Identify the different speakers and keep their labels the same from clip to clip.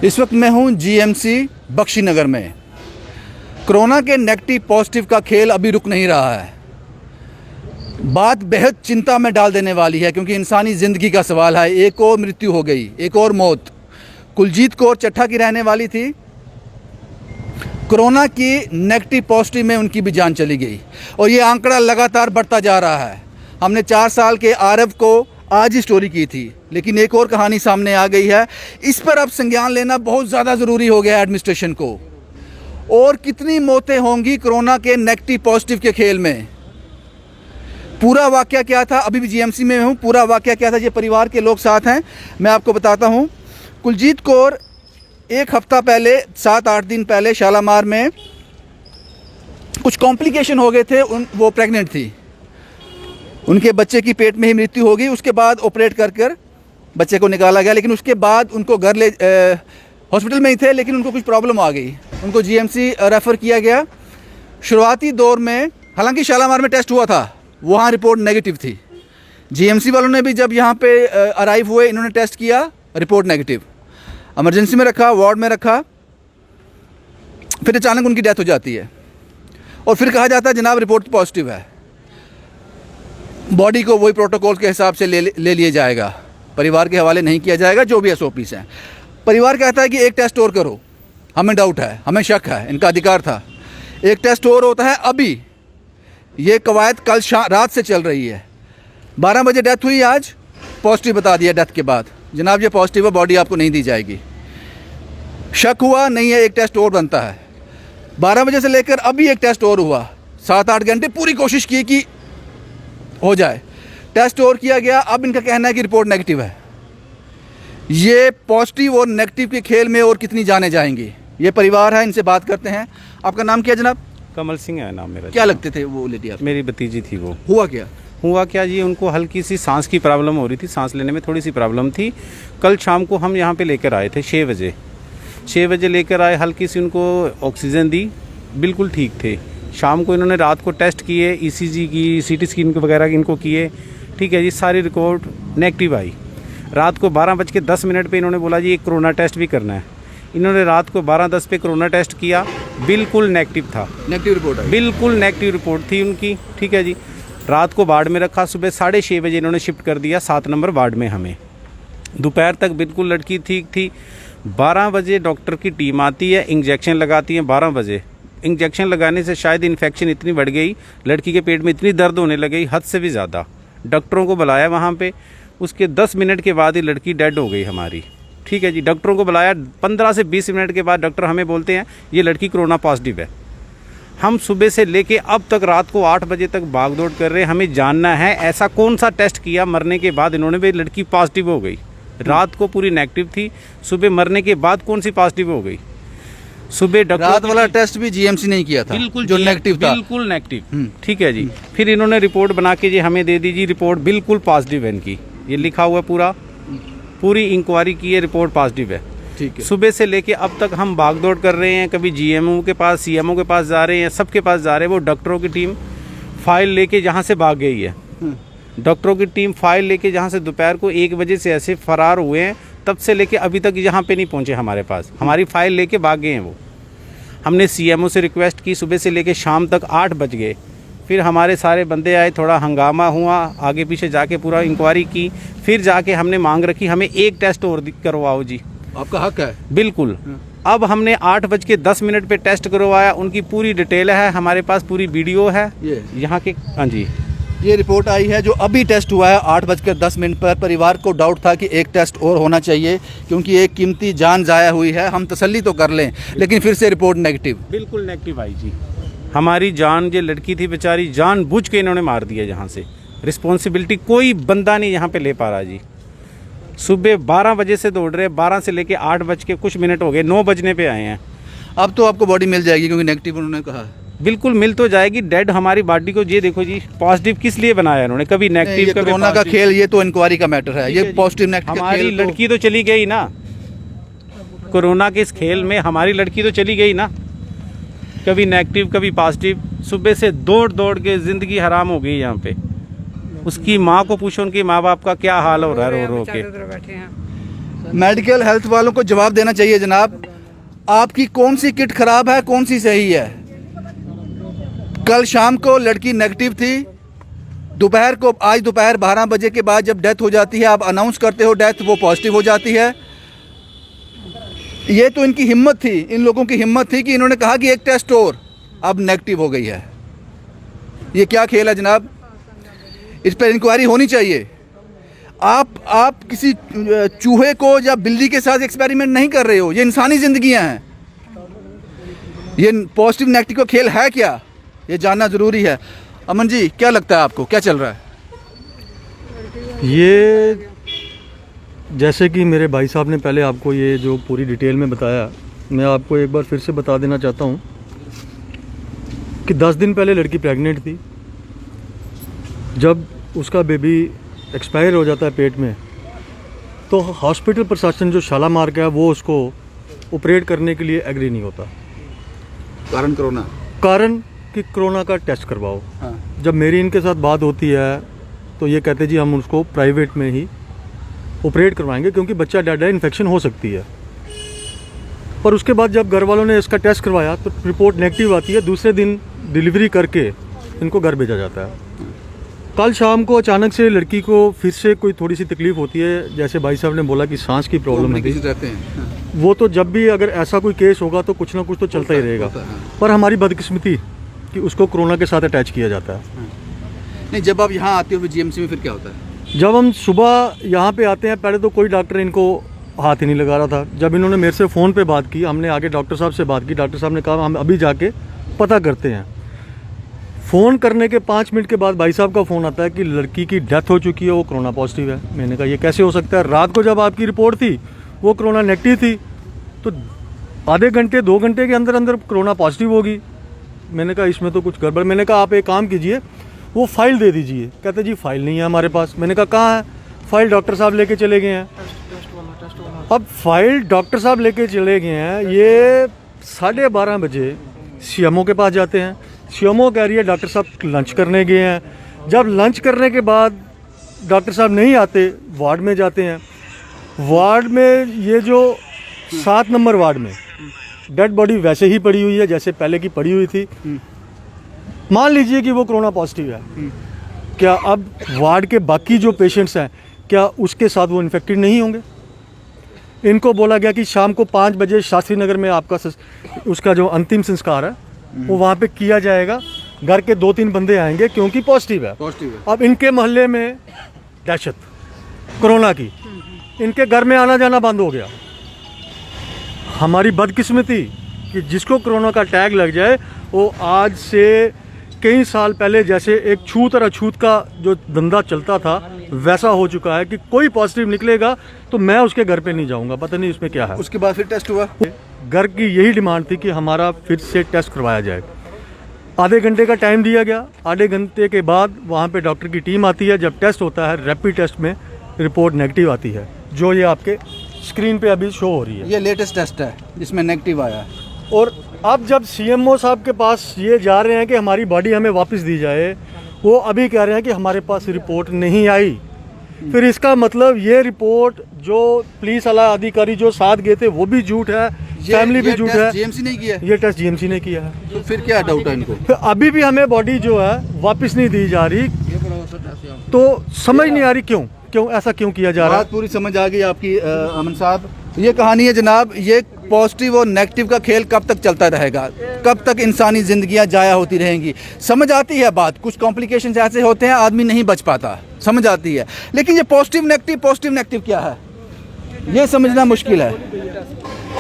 Speaker 1: इस वक्त मैं हूं जीएमसी बख्शीनगर में। कोरोना के नेगेटिव पॉजिटिव का खेल अभी रुक नहीं रहा है। बात बेहद चिंता में डाल देने वाली है क्योंकि इंसानी ज़िंदगी का सवाल है। एक और मृत्यु हो गई, एक और मौत। कुलजीत कौर चट्ठा की रहने वाली थी। कोरोना की नेगेटिव पॉजिटिव में उनकी भी जान चली गई और ये आंकड़ा लगातार बढ़ता जा रहा है। हमने 4 साल के आरव को आज ही स्टोरी की थी, लेकिन एक और कहानी सामने आ गई है। इस पर अब संज्ञान लेना बहुत ज़्यादा ज़रूरी हो गया है एडमिनिस्ट्रेशन को। और कितनी मौतें होंगी कोरोना के नेगेटिव पॉजिटिव के खेल में। पूरा वाकया क्या था, अभी भी जीएमसी में हूँ। पूरा वाकया क्या था, ये परिवार के लोग साथ हैं, मैं आपको बताता हूँ। कुलजीत कौर 1 हफ्ता पहले, 7-8 दिन पहले शालामार में कुछ कॉम्प्लिकेशन हो गए थे। वो प्रेग्नेंट थी, उनके बच्चे की पेट में ही मृत्यु हो गई। उसके बाद ऑपरेट कर बच्चे को निकाला गया, लेकिन उसके बाद उनको घर हॉस्पिटल में ही थे, लेकिन उनको कुछ प्रॉब्लम आ गई। उनको जीएमसी रेफ़र किया गया। शुरुआती दौर में हालांकि शालामार में टेस्ट हुआ था, वहाँ रिपोर्ट नेगेटिव थी। जीएमसी वालों ने भी जब यहाँ पे अराइव हुए, इन्होंने टेस्ट किया, रिपोर्ट नेगेटिव। इमरजेंसी में रखा, वार्ड में रखा। फिर अचानक उनकी डेथ हो जाती है और फिर कहा जाता है जनाब रिपोर्ट पॉजिटिव है। बॉडी को वही प्रोटोकॉल के हिसाब से ले लिया जाएगा, परिवार के हवाले नहीं किया जाएगा। जो भी एसओपीस हैं, परिवार कहता है कि एक टेस्ट और करो, हमें डाउट है, हमें शक है, इनका अधिकार था। एक टेस्ट और होता है। अभी ये कवायद कल रात से चल रही है। 12 बजे डेथ हुई, आज पॉजिटिव बता दिया डेथ के बाद, जनाब ये पॉजिटिव है, बॉडी आपको नहीं दी जाएगी। शक हुआ, नहीं है, एक टेस्ट और बनता है। 12 बजे से लेकर अभी एक टेस्ट और हुआ। 7-8 घंटे पूरी कोशिश की कि हो जाए, टेस्ट और किया गया। अब इनका कहना है कि रिपोर्ट नेगेटिव है। ये पॉजिटिव और नेगेटिव के खेल में और कितनी जाने जाएंगी। ये परिवार है, इनसे बात करते हैं। आपका नाम क्या जनाब?
Speaker 2: कमल सिंह है नाम मेरा।
Speaker 1: क्या लगते थे वो लेडी आप?
Speaker 2: मेरी भतीजी थी वो।
Speaker 1: हुआ क्या
Speaker 2: जी, उनको हल्की सी सांस की प्रॉब्लम हो रही थी, सांस लेने में थोड़ी सी प्रॉब्लम थी। कल शाम को हम यहाँ पे लेकर आए थे 6 बजे। 6 बजे लेकर आए, हल्की सी उनको ऑक्सीजन दी, बिल्कुल ठीक थे। शाम को इन्होंने रात को टेस्ट किए, ईसीजी की, सीटी स्कैन वगैरह इनको किए, ठीक है जी, सारी रिपोर्ट नेगेटिव आई। रात को 12:10 पे इन्होंने बोला जी एक कोरोना टेस्ट भी करना है। इन्होंने रात को 12:10 पे कोरोना टेस्ट किया, बिल्कुल नेगेटिव था।
Speaker 1: नेगेटिव रिपोर्ट आई? बिल्कुल
Speaker 2: नेगेटिव रिपोर्ट थी उनकी, ठीक है जी। रात को वार्ड में रखा, सुबह 6:30 बजे इन्होंने शिफ्ट कर दिया 7 नंबर वार्ड में हमें। दोपहर तक बिल्कुल लड़की ठीक थी। 12 बजे डॉक्टर की टीम आती है, इंजेक्शन लगाती है। 12 बजे इंजेक्शन लगाने से शायद इन्फेक्शन इतनी बढ़ गई, लड़की के पेट में इतनी दर्द होने लगी, हद से भी ज़्यादा। डॉक्टरों को बुलाया वहाँ पे, उसके 10 मिनट के बाद ही लड़की डेड हो गई हमारी, ठीक है जी। डॉक्टरों को बुलाया, 15 से 20 मिनट के बाद डॉक्टर हमें बोलते हैं ये लड़की कोरोना पॉजिटिव है। हम सुबह से लेके अब तक रात को 8 बजे तक भाग दौड़ कर रहे हैं। हमें जानना है ऐसा कौन सा टेस्ट किया मरने के बाद इन्होंने भी लड़की पॉजिटिव हो गई। रात को पूरी नेगेटिव थी, सुबह मरने के बाद कौन सी पॉजिटिव हो गई। सुबह डॉक्टर
Speaker 1: रात वाला टेस्ट भी जीएमसी नहीं किया था,
Speaker 2: बिल्कुल
Speaker 1: जो नेगेटिव था,
Speaker 2: बिल्कुल नेगेटिव, ठीक है जी। फिर इन्होंने रिपोर्ट बना के जी हमें दे दी, जी रिपोर्ट बिल्कुल पॉजिटिव है इनकी, ये लिखा हुआ पूरी इंक्वायरी की है, रिपोर्ट पॉजिटिव है,
Speaker 1: ठीक है।
Speaker 2: सुबह से लेके अब तक हम भागदौड़ कर रहे हैं, कभी जीएमओ के पास, सीएमओ के पास जा रहे हैं, सबके पास जा रहे हैं। वो डॉक्टरों की टीम फाइल लेके जहाँ से भाग गई है, डॉक्टरों की टीम फाइल लेके जहाँ से दोपहर को 1 बजे से ऐसे फरार हुए हैं, तब से लेके अभी तक यहाँ पे नहीं पहुँचे हमारे पास। हमारी फाइल लेके भाग गए हैं वो। हमने सीएमओ से रिक्वेस्ट की, सुबह से लेके शाम तक 8 बज गए। फिर हमारे सारे बंदे आए, थोड़ा हंगामा हुआ, आगे पीछे जाके पूरा इंक्वायरी की। फिर जाके हमने मांग रखी हमें एक टेस्ट और करवाओ जी,
Speaker 1: आपका हक है,
Speaker 2: बिल्कुल। अब हमने 8:10 पे टेस्ट करवाया, उनकी पूरी डिटेल है हमारे पास, पूरी वीडियो है यहाँ के। हाँ जी,
Speaker 1: ये रिपोर्ट आई है जो अभी टेस्ट हुआ है 8:10 पर। परिवार को डाउट था कि एक टेस्ट और होना चाहिए क्योंकि एक कीमती जान ज़ाया हुई है, हम तसल्ली तो कर लें, लेकिन फिर से रिपोर्ट नेगेटिव,
Speaker 2: बिल्कुल नेगेटिव आई जी। हमारी जान, जो लड़की थी बेचारी, जानबूझ के इन्होंने मार दिया। यहाँ से रिस्पॉन्सिबिलिटी कोई बंदा नहीं यहाँ पे ले पा रहा जी। सुबह 12 बजे से दौड़ रहे, 12 से लेके 8 बज के कुछ मिनट हो गए, 9 बजने पे आए हैं।
Speaker 1: अब तो आपको बॉडी मिल जाएगी क्योंकि नेगेटिव उन्होंने कहा।
Speaker 2: बिल्कुल मिल तो जाएगी। डेड हमारी बॉडी को ये देखो जी, पॉजिटिव किस लिए बनाया इन्होंने, कभी नेगेटिव कभी
Speaker 1: कोरोना का खेल, ये तो इंक्वायरी का मैटर है। ये पॉजिटिव नेगेटिव
Speaker 2: हमारी लड़की तो चली गई ना, कोरोना के इस खेल में हमारी लड़की तो चली गई ना, कभी नेगेटिव कभी पॉजिटिव। सुबह से दौड़ दौड़ के ज़िंदगी हराम हो गई यहाँ पे। उसकी माँ को पूछो, उनके माँ बाप का क्या हाल हो रहा है रो रो के।
Speaker 1: मेडिकल हेल्थ वालों को जवाब देना चाहिए जनाब, आपकी कौन सी किट खराब है, कौन सी सही है। कल शाम को लड़की नेगेटिव थी, दोपहर को, आज दोपहर 12 बजे के बाद जब डेथ हो जाती है, आप अनाउंस करते हो डेथ, वो पॉजिटिव हो जाती है। ये तो इनकी हिम्मत थी, इन लोगों की हिम्मत थी कि इन्होंने कहा कि एक टेस्ट और, अब नेगेटिव हो गई है। ये क्या खेल है जनाब, इस पर इंक्वायरी होनी चाहिए। आप किसी चूहे को या बिल्ली के साथ एक्सपेरिमेंट नहीं कर रहे हो, ये इंसानी ज़िंदगियां हैं। ये पॉजिटिव नेगेटिव का खेल है क्या, ये जानना ज़रूरी है। अमन जी, क्या लगता है आपको, क्या चल रहा है?
Speaker 3: ये जैसे कि मेरे भाई साहब ने पहले आपको ये जो पूरी डिटेल में बताया, मैं आपको एक बार फिर से बता देना चाहता हूँ कि 10 दिन पहले लड़की प्रेग्नेंट थी। जब उसका बेबी एक्सपायर हो जाता है पेट में, तो हॉस्पिटल प्रशासन जो शालामार का है वो उसको ऑपरेट करने के लिए एग्री नहीं होता।
Speaker 1: कारण कोरोना,
Speaker 3: कारण कि कोरोना का टेस्ट करवाओ।
Speaker 1: हाँ।
Speaker 3: जब मेरी इनके साथ बात होती है तो ये कहते जी हम उसको प्राइवेट में ही ऑपरेट करवाएंगे क्योंकि बच्चा डेड है, इन्फेक्शन हो सकती है। पर उसके बाद जब घर वालों ने इसका टेस्ट करवाया तो रिपोर्ट नेगेटिव आती है। दूसरे दिन डिलीवरी करके इनको घर भेजा जाता है। कल शाम को अचानक से लड़की को फिर से कोई थोड़ी सी तकलीफ होती है, जैसे भाई साहब ने बोला कि सांस की प्रॉब्लम है।
Speaker 1: रहते हैं।
Speaker 3: वो तो जब भी अगर ऐसा कोई केस होगा तो कुछ ना कुछ तो चलता ही रहेगा। पर हमारी बदकिस्मती कि उसको कोरोना के साथ अटैच किया जाता है।
Speaker 1: नहीं, जब आप यहाँ आते हो जीएमसी में फिर क्या होता है?
Speaker 3: जब हम सुबह यहाँ पे आते हैं, पहले तो कोई डॉक्टर इनको हाथ ही नहीं लगा रहा था। जब इन्होंने मेरे से फ़ोन पे बात की, हमने आगे डॉक्टर साहब से बात की, डॉक्टर साहब ने कहा हम अभी जाके पता करते हैं। फ़ोन करने के 5 मिनट के बाद भाई साहब का फ़ोन आता है कि लड़की की डेथ हो चुकी है, वो कोरोना पॉजिटिव है। मैंने कहा ये कैसे हो सकता है, रात को जब आपकी रिपोर्ट थी वो कोरोना नेगेटिव थी, तो आधे घंटे 2 घंटे के अंदर अंदर कोरोना पॉजिटिव होगी। मैंने कहा इसमें तो कुछ गड़बड़। मैंने कहा आप एक काम कीजिए, वो फाइल दे दीजिए। कहते जी फाइल नहीं है हमारे पास। मैंने कहा कहाँ है? फाइल डॉक्टर साहब लेके चले गए हैं। अब फाइल डॉक्टर साहब लेके चले गए हैं, ये 12:30 बजे सीएमओ के पास जाते हैं। सीएमओ कह रही है डॉक्टर साहब लंच करने गए हैं। जब लंच करने के बाद डॉक्टर साहब नहीं आते, वार्ड में जाते हैं। वार्ड में ये जो 7 नंबर वार्ड में डेड बॉडी वैसे ही पड़ी हुई है जैसे पहले की पड़ी हुई थी। मान लीजिए कि वो कोरोना पॉजिटिव है, क्या अब वार्ड के बाकी जो पेशेंट्स हैं क्या उसके साथ वो इन्फेक्टेड नहीं होंगे? इनको बोला गया कि शाम को 5 बजे शास्त्री नगर में आपका उसका जो अंतिम संस्कार है वो वहाँ पे किया जाएगा। घर के 2-3 बंदे आएंगे क्योंकि पॉजिटिव है। अब इनके मोहल्ले में दहशत कोरोना की, इनके घर में आना जाना बंद हो गया। हमारी बदकिस्मती कि जिसको कोरोना का टैग लग जाए वो आज से कई साल पहले जैसे एक छूत और अछूत का जो धंधा चलता था वैसा हो चुका है कि कोई पॉजिटिव निकलेगा तो मैं उसके घर पे नहीं जाऊंगा, पता नहीं उसमें क्या है।
Speaker 1: उसके बाद फिर टेस्ट हुआ।
Speaker 3: घर की यही डिमांड थी कि हमारा फिर से टेस्ट करवाया जाए। आधे घंटे का टाइम दिया गया। आधे घंटे के बाद वहाँ पे डॉक्टर की टीम आती है। जब टेस्ट होता है, रैपिड टेस्ट में रिपोर्ट नेगेटिव आती है, जो ये आपके स्क्रीन पे अभी शो हो रही है।
Speaker 1: ये लेटेस्ट टेस्ट है जिसमें नेगेटिव आया है।
Speaker 3: और अब जब सीएमओ साहब के पास ये जा रहे हैं कि हमारी बॉडी हमें वापस दी जाए, वो अभी कह रहे हैं कि हमारे पास रिपोर्ट नहीं आई। फिर इसका मतलब ये रिपोर्ट जो पुलिस वाला अधिकारी जो साथ गए थे वो भी झूठ है, फैमिली भी झूठ है।
Speaker 1: जीएमसी नहीं किया,
Speaker 3: ये टेस्ट जीएमसी ने किया है।
Speaker 1: तो फिर क्या डाउट है इनको?
Speaker 3: फिर अभी भी हमें बॉडी जो है वापस नहीं दी जा रही, तो समझ नहीं आ रही क्यों ऐसा क्यों किया जा रहा है।
Speaker 1: बात पूरी समझ आ गई आपकी अमन साहब। ये कहानी है जनाब, ये पॉजिटिव और नेगेटिव का खेल कब तक चलता रहेगा, कब तक इंसानी ज़िंदगियां जाया होती रहेंगी। समझ आती है बात, कुछ कॉम्प्लिकेशंस ऐसे होते हैं आदमी नहीं बच पाता, समझ आती है। लेकिन ये पॉजिटिव नेगेटिव क्या है ये समझना मुश्किल है।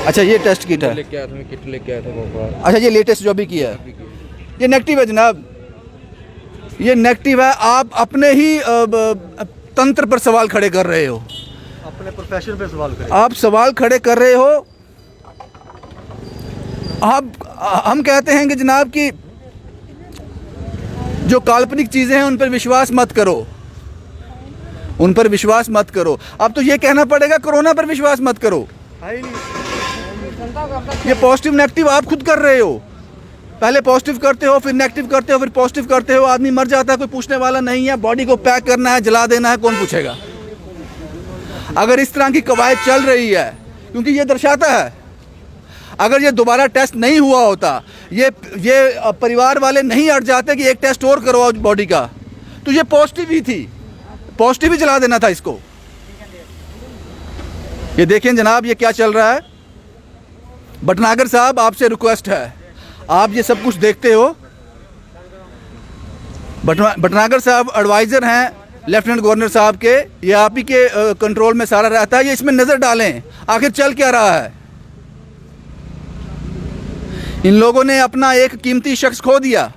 Speaker 1: अच्छा, ये टेस्ट किट है। अच्छा, ये लेटेस्ट जो भी किया है ये नेगेटिव है जनाब, ये नेगेटिव है। आप अपने ही तंत्र पर सवाल खड़े कर रहे हो,
Speaker 3: अपने प्रोफेशन पे सवाल करें।
Speaker 1: आप सवाल खड़े कर रहे हो। हम कहते हैं कि जनाब कि जो काल्पनिक चीज़ें हैं उन पर विश्वास मत करो, उन पर विश्वास मत करो। अब तो ये कहना पड़ेगा कोरोना पर विश्वास मत करो। ये पॉजिटिव नेगेटिव आप खुद कर रहे हो। पहले पॉजिटिव करते हो, फिर नेगेटिव करते हो, फिर पॉजिटिव करते हो, आदमी मर जाता है, कोई पूछने वाला नहीं है। बॉडी को पैक करना है, जला देना है, कौन पूछेगा? अगर इस तरह की कवायद चल रही है, क्योंकि ये दर्शाता है अगर ये दोबारा टेस्ट नहीं हुआ होता, ये परिवार वाले नहीं अट जाते कि एक टेस्ट और करवाओ बॉडी का, तो ये पॉजिटिव ही थी, पॉजिटिव ही चला देना था इसको। ये देखें जनाब ये क्या चल रहा है। भटनागर साहब आपसे रिक्वेस्ट है, आप ये सब कुछ देखते हो, भटनागर साहब एडवाइज़र हैं लेफ्टिनेंट गवर्नर साहब के, ये आप ही के कंट्रोल में सारा रहता है, ये इसमें नज़र डालें आखिर चल क्या रहा है। इन लोगों ने अपना एक कीमती शख्स खो दिया।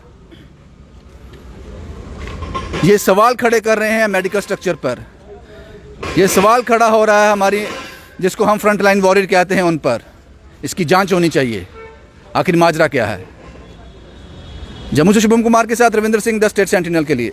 Speaker 1: ये सवाल खड़े कर रहे हैं मेडिकल स्ट्रक्चर पर, ये सवाल खड़ा हो रहा है हमारी जिसको हम फ्रंट लाइन वॉरियर कहते हैं उन पर। इसकी जांच होनी चाहिए, आखिर माजरा क्या है। जम्मू से शुभम कुमार के साथ Ravindra Singh, the state sentinel के लिए।